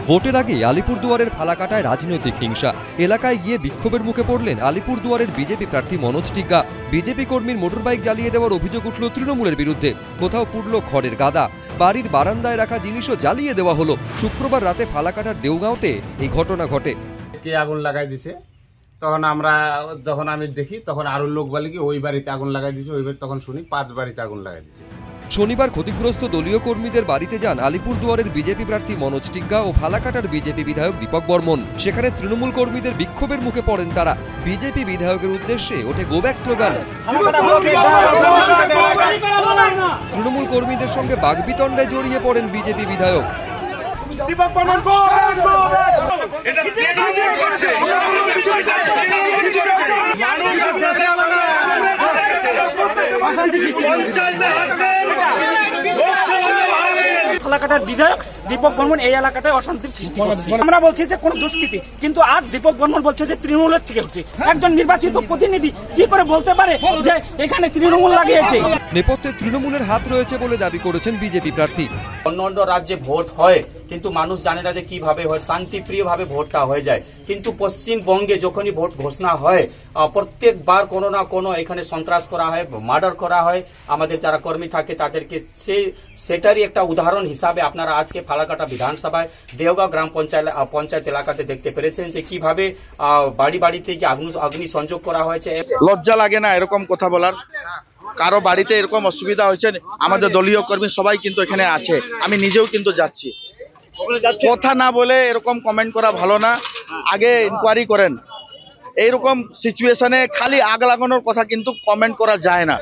ভোটের আগে আলিপুরদুয়ারের ফালাকাটায় রাজনৈতিক হিংসা। এলাকায় গিয়ে বিক্ষোভের মুখে পড়লেন আলিপুরদুয়ারের বিজেপি প্রার্থী মনোজ টিগ্গা। বিজেপি কর্মীর মোটরবাইক জ্বালিয়ে দেওয়ার অভিযোগ উঠল তৃণমূলের বিরুদ্ধে। কোথাও পুড়ল খড়ের গাদা, বাড়ির বারান্দায় রাখা জিনিসও জ্বালিয়ে দেওয়া হলো। শুক্রবার রাতে ফালাকাটার দেওগাঁওতে এই ঘটনা ঘটে। কে আগুন লাগাই দিছে, যখন আমি দেখি তখন আরো লোক বলে কি ওই বাড়িতে আগুন লাগাই দিছে, ওই বাড়ি তখন শুনি 5 বাড়িতে আগুন লাগাই দিছে। শনিবার ক্ষতিগ্রস্ত দলীয় কর্মীদের বাড়িতে যান আলিপুরদুয়ারের বিজেপি প্রার্থী মনোজ টিগ্গা ও ফালাকাটার বিজেপি বিধায়ক দীপক বর্মন। সেখানে তৃণমূল কর্মীদের বিক্ষোভের মুখে পড়েন তারা। বিজেপি বিধায়কের উদ্দেশ্যে ওঠে গো ব্যাক স্লোগান। তৃণমূল কর্মীদের সঙ্গে বাগবিতণ্ডায় জড়িয়ে পড়েন বিজেপি বিধায়ক। ফালাকাটার বিধায়ক দীপক বর্মন এই এলাকাটায় অশান্তির সৃষ্টি করছে। আমরা বলছি যে কোন দুষ্কৃতি, কিন্তু আজ দীপক বর্মন বলছে যে তৃণমূলের থেকে হচ্ছে। একজন নির্বাচিত প্রতিনিধি কি করে বলতে পারে যে এখানে তৃণমূল লাগিয়েছে? নেপথ্যে তৃণমূলের হাত রয়েছে বলে দাবি করেছেন বিজেপি প্রার্থী। অন্য অন্য রাজ্যে ভোট হয়, কিন্তু মানুষ জানে না যে কিভাবে হয়, শান্তিপ্রিয়ভাবে ভোটটা হয়ে যায়। কিন্তু পশ্চিমবঙ্গে যখনই ভোট ঘোষণা হয় প্রত্যেকবার কোনো না কোনো এখানে সন্ত্রাস করা হয়, মার্ডার করা হয়। আমাদের যারা কর্মী থাকে তাদেরকে সেটারই একটা উদাহরণ হিসাবে আপনারা আজকে ফালাকাটা বিধানসভায় দেওগাঁও গ্রাম পঞ্চায়েত এলাকাতে দেখতে পেরেছেন যে কিভাবে বাড়ি বাড়িতে গিয়ে অগ্নি সংযোগ করা হয়েছে। লজ্জা লাগে না এরকম কথা বলার? কারো বাড়িতে এরকম অসুবিধা হয়েছে, আমাদের দলীয় কর্মী সবাই কিন্তু এখানে আছে, আমি নিজেও কিন্তু যাচ্ছি। কথা না বলে এরকম কমেন্ট করা ভালো না, আগে ইনকোয়ারি করেন। এইরকম সিচুয়েশনে খালি আগ লাগানোর কথা কিন্তু কমেন্ট করা যায় না।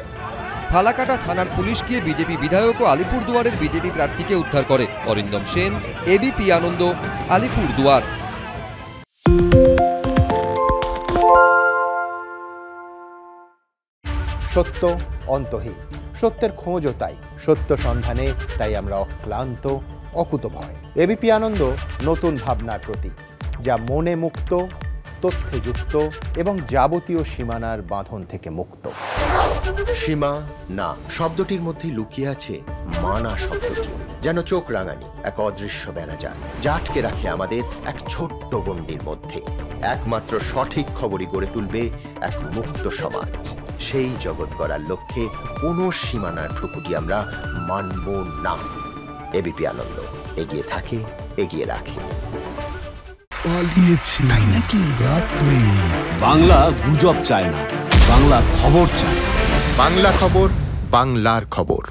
ফালাকাটা থানার পুলিশ গিয়ে বিজেপি বিধায়ক ও আলিপুরদুয়ারের বিজেপি প্রার্থীকে উদ্ধার করে। অরিন্দম সেন, এবিপি আনন্দ, আলিপুরদুয়ার। সত্য অন্তহীন, সত্যের খোঁজও তাই, সত্য সন্ধানে তাই আমরা অক্লান্ত, অকুতভয়। এবিপি আনন্দ নতুন ভাবনার প্রতীক, যা মনে মুক্ত, তথ্যে যুক্ত এবং যাবতীয় সীমানার বাঁধন থেকে মুক্ত। সীমা না শব্দটির মধ্যে লুকিয়ে আছে মানা শব্দটি, যেন চোখ রাঙানি এক অদৃশ্য বেড়াজাল, যা আটকে রাখে আমাদের এক ছোট্ট গণ্ডির মধ্যে। একমাত্র সঠিক খবরই গড়ে তুলবে এক মুক্ত সমাজ। সেই জগৎ গড়ার লক্ষ্যে কোনো সীমানার ঠুকুটি আমরা মানব না। এবিপি আনন্দ এগিয়ে থাকে, এগিয়ে রাখে। বাংলা গুজব চায় না, বাংলা খবর চায়। বাংলা খবর, বাংলার খবর।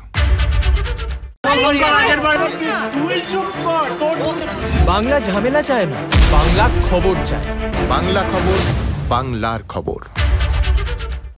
বাংলা ঝামেলা চায় না, বাংলা খবর চায়। বাংলা খবর, বাংলার খবর।